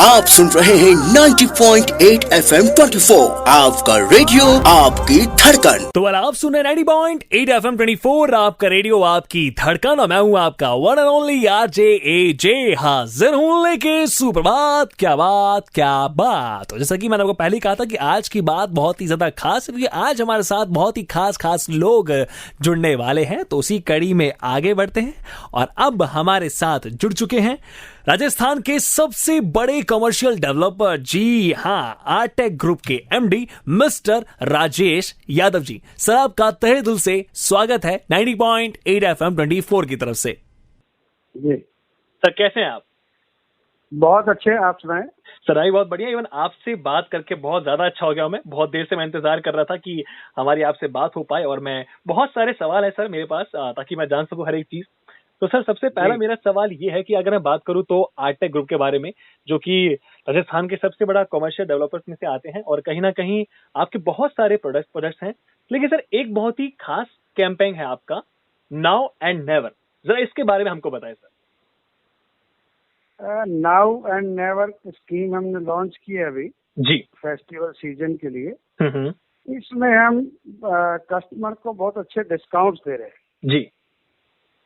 आप सुन रहे हैं 90.8 FM 24 आपका रेडियो आपकी धड़कन। तो आप सुन रहे 90.8 FM 24 आपका रेडियो आपकी धड़कन और मैं हूँ आपका वन एंड ओनली आरजे एजे हाजिर हूँ लेके सुप्रभात। क्या बात। तो जैसा कि मैंने आपको पहले कहा था कि आज की बात बहुत ही ज्यादा खास है क्योंकि आज हमारे साथ बहुत ही खास लोग जुड़ने वाले हैं। तो उसी कड़ी में आगे बढ़ते हैं और अब हमारे साथ जुड़ चुके हैं राजस्थान के सबसे बड़े कमर्शियल डेवलपर, जी हाँ, आर्टेक ग्रुप के MD mister Rajesh Yadav ji. Sir आपका तहे दिल से स्वागत है 90.8 FM 24 की तरफ से। जी सर कैसे हैं आप? बहुत अच्छे, आप सुनाएं। सर आई बहुत बढ़िया। इवन आपसे बात करके बहुत ज्यादा अच्छा हो गया। मैं बहुत देर से मैं इंतजार कर रहा था कि हमारी आपसे बात हो पाए और मैं बहुत सारे सवाल है सर मेरे पास ताकि मैं जान सकूं हर एक चीज। तो सर सबसे पहला मेरा सवाल ये है कि अगर मैं बात करूं तो आर्टेक ग्रुप के बारे में, जो कि राजस्थान के सबसे बड़ा कमर्शियल डेवलपर्स में से आते हैं और कहीं ना कहीं आपके बहुत सारे प्रोडक्ट्स हैं, लेकिन सर एक बहुत ही खास कैंपेन है आपका, नाउ एंड नेवर। जरा इसके बारे में हमको बताएं sir. Now and never scheme हमने लॉन्च की है अभी जी फेस्टिवल सीजन के लिए। इसमें हम कस्टमर को बहुत अच्छे डिस्काउंट्स दे रहे हैं। जी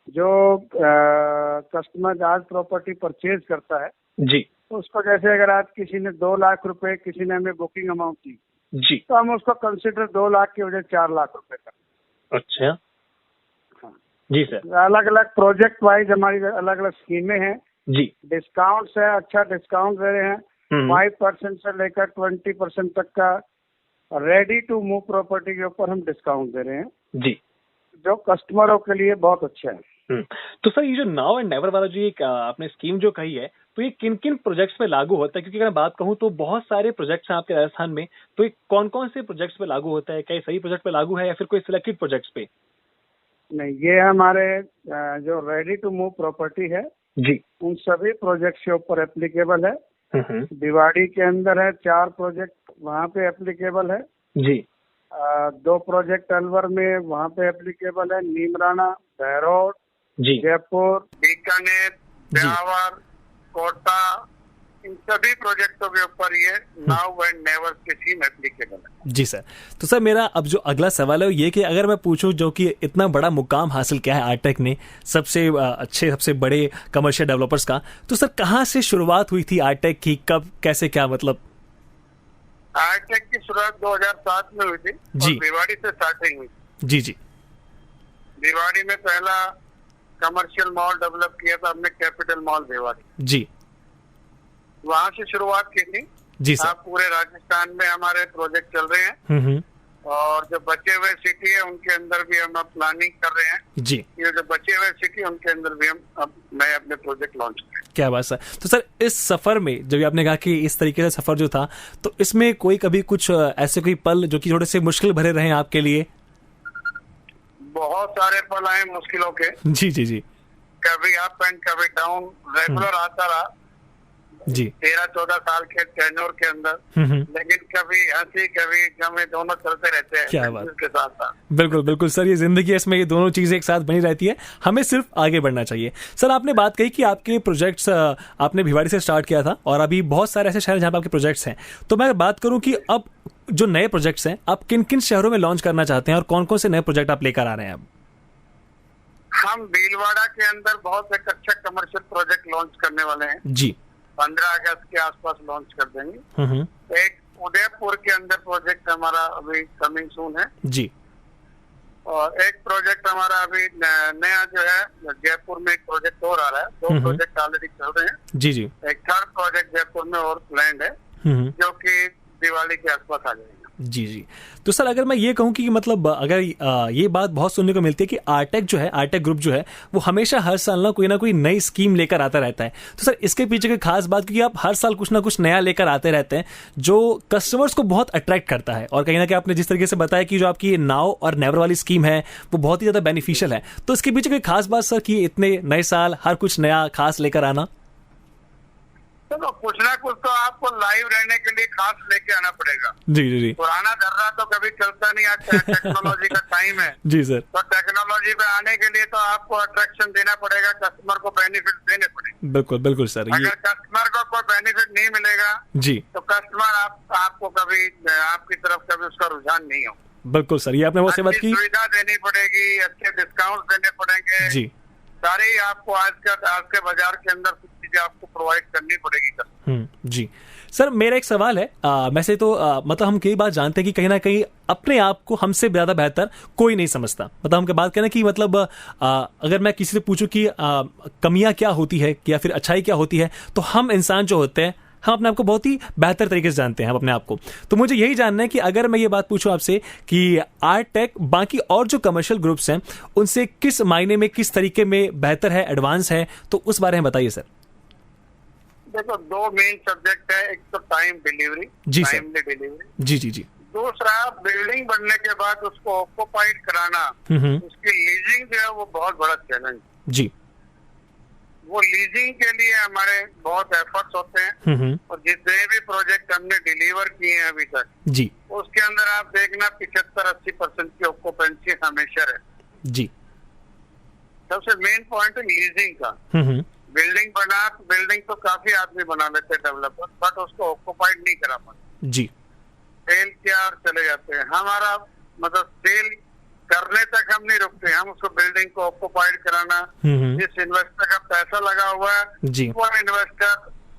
जो कस्टमर आज प्रॉपर्टी परचेज करता है जी तो उसको, जैसे अगर आज किसी ने 2 लाख रुपए किसी ने हमें बुकिंग अमाउंट दी जी तो हम उसको कंसिडर 2 लाख की वजह 4 लाख रुपए का। अच्छा हाँ जी सर। अलग अलग प्रोजेक्ट वाइज हमारी अलग अलग स्कीमें हैं जी डिस्काउंट है, अच्छा डिस्काउंट दे रहे हैं। 5% से लेकर 20% तक का रेडी टू मूव प्रॉपर्टी के ऊपर हम डिस्काउंट दे रहे हैं जी, जो कस्टमरों के लिए बहुत अच्छा है। तो सर ये जो नाउ एंड नेवर वाला जो एक आपने स्कीम जो कही है, तो ये किन किन प्रोजेक्ट्स पे लागू होता है? क्योंकि अगर मैं बात कहूँ तो बहुत सारे प्रोजेक्ट्स हैं आपके राजस्थान में, तो ये कौन कौन से प्रोजेक्ट्स पे लागू होता है? क्या ये सही प्रोजेक्ट पे लागू है या फिर कोई सिलेक्टेड प्रोजेक्ट्स पे? नहीं, ये हमारे जो रेडी टू मूव प्रॉपर्टी है जी, उन सभी प्रोजेक्ट के ऊपर एप्लीकेबल है। दिवाड़ी के अंदर है 4 प्रोजेक्ट, वहाँ पे एप्लीकेबल है जी। 2 प्रोजेक्ट अलवर में, वहाँ पे एप्लीकेबल है। नीमराना, बहरौल, जी, जयपुर, बीकानेर, ब्यावर, कोटा, इन सभी प्रोजेक्टों के ऊपर ये नाउ एंड नेवर की स्कीम एप्लीकेबल है। जी सर। तो सर मेरा अब जो अगला सवाल है ये कि अगर मैं पूछूं, जो कि इतना बड़ा मुकाम हासिल किया है आर्टेक ने, सबसे अच्छे सबसे बड़े कमर्शियल डेवलपर्स का, तो सर कहाँ से शुरुआत हुई थी आर्टेक की? कब, कैसे, क्या मतलब? आर्टेक की शुरुआत 2007 में हुई थी जी, भिवाड़ी से स्टार्टिंग हुई। जी जी। भिवाड़ी में पहला कमर्शियल मॉल डेवलप किया था हमने, कैपिटल मॉल भिवाड़ी। जी, वहाँ से शुरुआत की थी। जी सर। अब पूरे राजस्थान में हमारे प्रोजेक्ट चल रहे हैं और जो बचे हुए सिटी है उनके अंदर भी हम अब प्लानिंग कर रहे हैं। जी, ये जो बचे हुए सिटी उनके अंदर भी हम अब नए अपने प्रोजेक्ट लॉन्च करें। क्या बात सर। तो सर इस सफर में जब आपने कहा कि इस तरीके से सफर जो था, तो इसमें कोई कभी कुछ ऐसे कोई पल जो कि थोड़े से मुश्किल भरे रहे आपके लिए? बहुत सारे पल आए मुश्किलों के। जी जी जी। कभी अप एंड कभी डाउन, रेगुलर आता रहा जी। 13-14 साल के टेन्योर के अंदर, लेकिन कभी हंसी कभी गम दोनों चलते रहते हैं। क्या बात के साथ साथ बिल्कुल बिल्कुल सर, ये जिंदगी है, इसमें ये दोनों चीजें एक साथ बनी रहती है, हमें सिर्फ आगे बढ़ना चाहिए। सर आपने बात कही कि आपके प्रोजेक्ट्स आपने भिवाड़ी से स्टार्ट किया था और अभी बहुत सारे ऐसे शहर जहाँ पे आपके प्रोजेक्ट्स हैं, तो मैं बात करूँ कि अब जो नए प्रोजेक्ट्स हैं आप किन किन शहरों में लॉन्च करना चाहते हैं और कौन कौन से नए प्रोजेक्ट आप लेकर आ रहे हैं अब? हम भीलवाड़ा के अंदर बहुत एक अच्छा कमर्शियल प्रोजेक्ट लॉन्च करने वाले हैं। जी, 15 अगस्त के आसपास लॉन्च कर देंगे। एक उदयपुर के अंदर प्रोजेक्ट हमारा अभी कमिंग सून है जी, और एक प्रोजेक्ट हमारा अभी नया जो है जयपुर में एक प्रोजेक्ट और आ रहा है। 2 प्रोजेक्ट ऑलरेडी चल रहे हैं। जी जी। एक 3rd प्रोजेक्ट जयपुर में और प्लान्ड है जो कि दिवाली के आसपास आ जाएगा। जी जी। तो सर अगर मैं ये कहूँ कि मतलब अगर ये बात बहुत सुनने को मिलती है कि आर्टेक जो है, आर्टेक ग्रुप जो है, वो हमेशा हर साल ना कोई नई स्कीम लेकर आता रहता है, तो सर इसके पीछे की खास बात, क्योंकि आप हर साल कुछ ना कुछ नया लेकर आते रहते हैं जो कस्टमर्स को बहुत अट्रैक्ट करता है, और कहीं ना कहीं आपने जिस तरीके से बताया कि जो आपकी नाउ और नेवर वाली स्कीम है वो बहुत ही ज़्यादा बेनिफिशियल है, तो इसके पीछे कोई खास बात सर कि इतने नए साल हर कुछ नया खास लेकर आना? तो कुछ ना कुछ तो आपको लाइव रहने के लिए खास लेके आना पड़ेगा। जी जी जी। पुराना दर्रा तो कभी चलता नहीं। आज टेक्नोलॉजी का टाइम है। जी सर। तो टेक्नोलॉजी पे आने के लिए तो आपको अट्रैक्शन देना पड़ेगा, कस्टमर को बेनिफिट देने पड़ेंगे। बिल्कुल बिल्कुल सर। अगर कस्टमर को कोई बेनिफिट नहीं मिलेगा जी, तो कस्टमर आपको कभी आपकी तरफ कभी उसका रुझान नहीं हो। बिल्कुल सर, ये आपने बहुत सही बात की। सुविधा देनी पड़ेगी, अच्छे डिस्काउंट देने पड़ेंगे जी। सारी आपको आज के बाजार के अंदर कुछ चीजें आपको प्रोवाइड करनी पड़ेगी। जी सर, मेरा एक सवाल है। वैसे तो मतलब हम कई बार जानते हैं कि कहीं ना कहीं अपने आप को हमसे ज्यादा बेहतर कोई नहीं समझता। मतलब हम बात करें कि मतलब अगर मैं किसी से पूछूं कि कमियां क्या होती है या फिर अच्छाई क्या होती है, तो हम इंसान जो होते हैं हम अपने आप को बहुत ही बेहतर तरीके से जानते हैं हम अपने आप को। तो मुझे यही जानना है कि अगर मैं ये बात पूछूं आपसे कि आर्ट टेक बाकी और जो कमर्शियल ग्रुप्स हैं उनसे किस मायने में, किस तरीके में बेहतर है, एडवांस है, तो उस बारे में बताइए सर। देखो, दो मेन सब्जेक्ट है। एक तो टाइम डिलीवरी, टाइमली डिलीवरी। जी जी जी। दूसरा, बिल्डिंग बनने के बाद उसको ऑक्युपाइड कराना, उसकी लीजिंग जो है वो बहुत बड़ा चैलेंज जी। वो लीजिंग के लिए हमारे बहुत एफर्ट्स होते हैं और जितने भी प्रोजेक्ट हमने डिलीवर किए हैं अभी तक जी, उसके अंदर आप देखना 75-80% की ऑक्युपेंसी हमेशा है। जी। सबसे मेन पॉइंट है लीजिंग का। बिल्डिंग तो काफी आदमी बना लेते हैं डेवलपर, बट उसको ऑक्युपाइड नहीं करा पाते जी। सेल किया और चले जाते हैं। हमारा मतलब सेल करने तक हम नहीं रुकते, हम उसको बिल्डिंग को ऑक्युपाइड कराना। जिस इन्वेस्टर का पैसा लगा हुआ है जी, वो इन्वेस्टर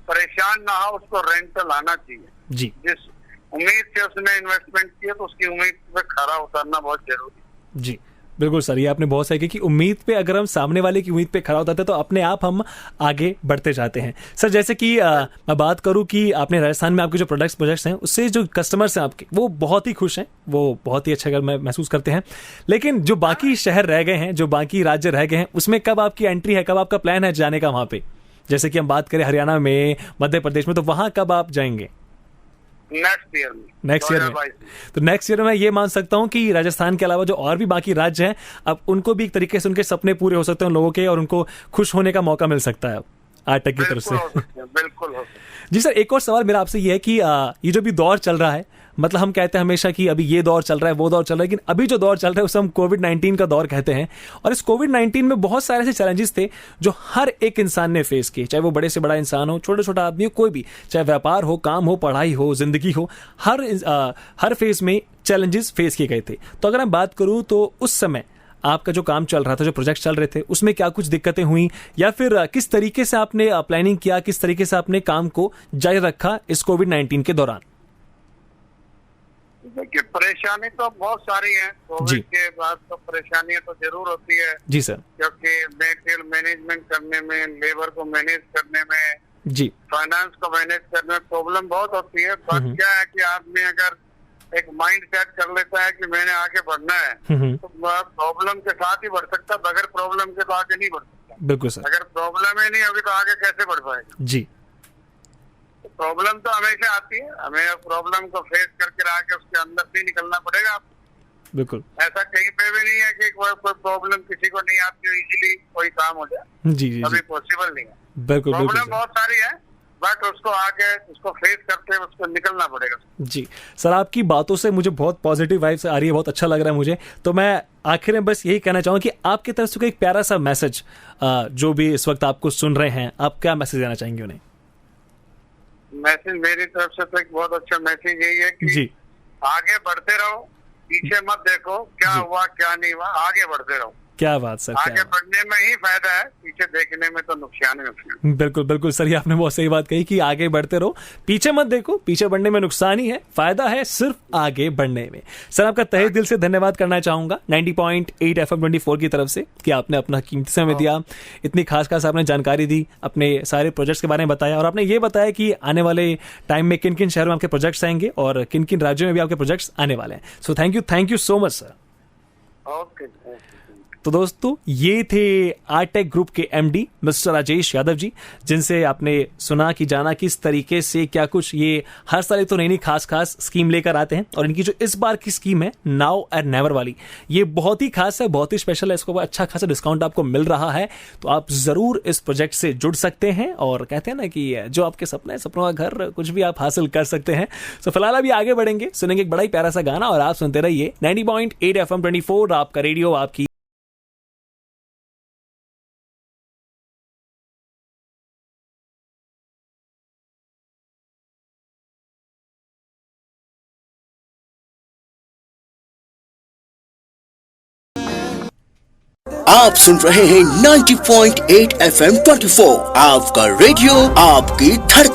परेशान ना हो, उसको रेंटल आना चाहिए जी। जिस उम्मीद से उसने इन्वेस्टमेंट किया तो उसकी उम्मीद पे खरा उतरना बहुत जरूरी है। जी बिल्कुल सर, ये आपने बहुत सही कहा कि उम्मीद पे अगर हम सामने वाले की उम्मीद पे खड़ा उतरते हैं तो अपने आप हम आगे बढ़ते जाते हैं। सर जैसे कि मैं बात करूं कि आपने राजस्थान में आपके जो प्रोजेक्ट्स हैं उससे जो कस्टमर्स हैं आपके वो बहुत ही खुश हैं, वो बहुत ही अच्छा अगर महसूस करते हैं। लेकिन जो बाकी शहर रह गए हैं, जो बाकी राज्य रह गए हैं, उसमें कब आपकी एंट्री है, कब आपका प्लान है जाने का वहां पे? जैसे कि हम बात करें हरियाणा में, मध्य प्रदेश में, तो वहां कब आप जाएंगे? नेक्स्ट ईयर में। तो नेक्स्ट ईयर में ये मान सकता हूं कि राजस्थान के अलावा जो और भी बाकी राज्य हैं अब उनको भी एक तरीके से उनके सपने पूरे हो सकते हैं लोगों के, और उनको खुश होने का मौका मिल सकता है आर्ट टेक की तरफ से। बिल्कुल हो। जी सर, एक और सवाल मेरा आपसे ये है कि ये जो भी दौर चल रहा है, मतलब हम कहते हैं हमेशा कि अभी ये दौर चल रहा है, वो दौर चल रहा है, लेकिन अभी जो दौर चल रहा है उसे हम कोविड-19 का दौर कहते हैं। और इस कोविड-19 में बहुत सारे ऐसे चैलेंजेस थे जो हर एक इंसान ने फेस किए, चाहे वो बड़े से बड़ा इंसान हो, छोटे छोटा आदमी हो, कोई भी, चाहे व्यापार हो, काम हो, पढ़ाई हो, जिंदगी हो, हर फेज में चैलेंजेस फेस किए गए थे। तो अगर मैं बात करूं तो उस समय आपका जो काम चल रहा था, जो प्रोजेक्ट चल रहे थे, उसमें क्या कुछ दिक्कतें हुई या फिर किस तरीके से आपने प्लानिंग किया, किस तरीके से आपने काम को जारी रखा इस कोविड-19 के दौरान? देखिए, परेशानी तो बहुत सारी है। कोविड के बाद तो परेशानियां तो जरूर होती है जी सर, क्योंकि मटेरियल मैनेजमेंट करने में, लेबर को मैनेज करने में, जी, फाइनेंस को मैनेज करने में प्रॉब्लम बहुत होती है। बट क्या है कि आदमी अगर एक माइंड सेट कर लेता है कि मैंने आगे बढ़ना है तो प्रॉब्लम के साथ ही बढ़ सकता, बगैर प्रॉब्लम के तो आगे नहीं बढ़ सकता। बिल्कुल सर। अगर प्रॉब्लम ही नहीं होगी तो आगे कैसे बढ़ पाएगा? जी, प्रॉब्लम तो हमेशा आती है, हमें प्रॉब्लम को फेस करके आके उसके अंदर से निकलना पड़ेगा आपको। बिल्कुल। ऐसा कहीं पे भी नहीं है कि कोई प्रॉब्लम किसी को नहीं आती हो, इजीली कोई काम हो जाए। जी जी, अभी पॉसिबल नहीं है। बिल्कुल। प्रॉब्लम बहुत सारी है, बट उसको आगे उसको फेस करते हुए उसको निकलना पड़ेगा। जी सर, आपकी बातों से मुझे बहुत पॉजिटिव वाइब्स आ रही है, बहुत अच्छा लग रहा है मुझे। तो मैं आखिर में बस यही कहना चाहूंगा कि आपकी तरफ से कोई एक प्यारा सा मैसेज, जो भी इस वक्त आपको सुन रहे हैं, आप क्या मैसेज देना चाहेंगे उन्हें? मैसेज मेरी तरफ से तो एक बहुत अच्छा मैसेज यही है कि जी, आगे बढ़ते रहो, पीछे मत देखो क्या हुआ क्या नहीं हुआ, आगे बढ़ते रहो। क्या बात सर, आगे बढ़ने में ही फायदा है, पीछे देखने में तो नुकसान ही नुकसान। बिल्कुल बिल्कुल सर, ये आपने बहुत सही बात कही कि आगे बढ़ते रहो, पीछे मत देखो, पीछे बढ़ने में नुकसान ही है, फायदा है सिर्फ आगे बढ़ने में। सर आपका तहे दिल से धन्यवाद करना चाहूंगा 90.8 FM 24 की तरफ से कि आपने अपना कीमती समय दिया, इतनी खास आपने जानकारी दी, अपने सारे प्रोजेक्ट्स के बारे में बताया, और आपने ये बताया कि आने वाले टाइम में किन किन शहरों में आपके प्रोजेक्ट्स आएंगे और किन किन राज्यों में भी आपके प्रोजेक्ट्स आने वाले हैं। So thank you so much sir. Okay. तो दोस्तों ये थे आरटेक ग्रुप के एमडी मिस्टर राजेश यादव जी, जिनसे आपने सुना कि जाना किस तरीके से क्या कुछ ये हर साल तो नई नई खास स्कीम लेकर आते हैं। और इनकी जो इस बार की स्कीम है नाउ एंड नेवर वाली, ये बहुत ही खास है, बहुत ही स्पेशल है। इसको अच्छा खासा डिस्काउंट आपको मिल रहा है, तो आप जरूर इस प्रोजेक्ट से जुड़ सकते हैं। और कहते हैं ना कि जो आपके सपने हैं, सपनों का घर, कुछ भी आप हासिल कर सकते हैं। तो फिलहाल अभी आगे बढ़ेंगे, सुनेंगे एक बड़ा ही प्यारा सा गाना और आप सुनते रहिए 90.8 FM 24 आपका रेडियो आपकी। आप सुन रहे हैं 90.8 FM 24 आपका रेडियो आपकी धड़कन।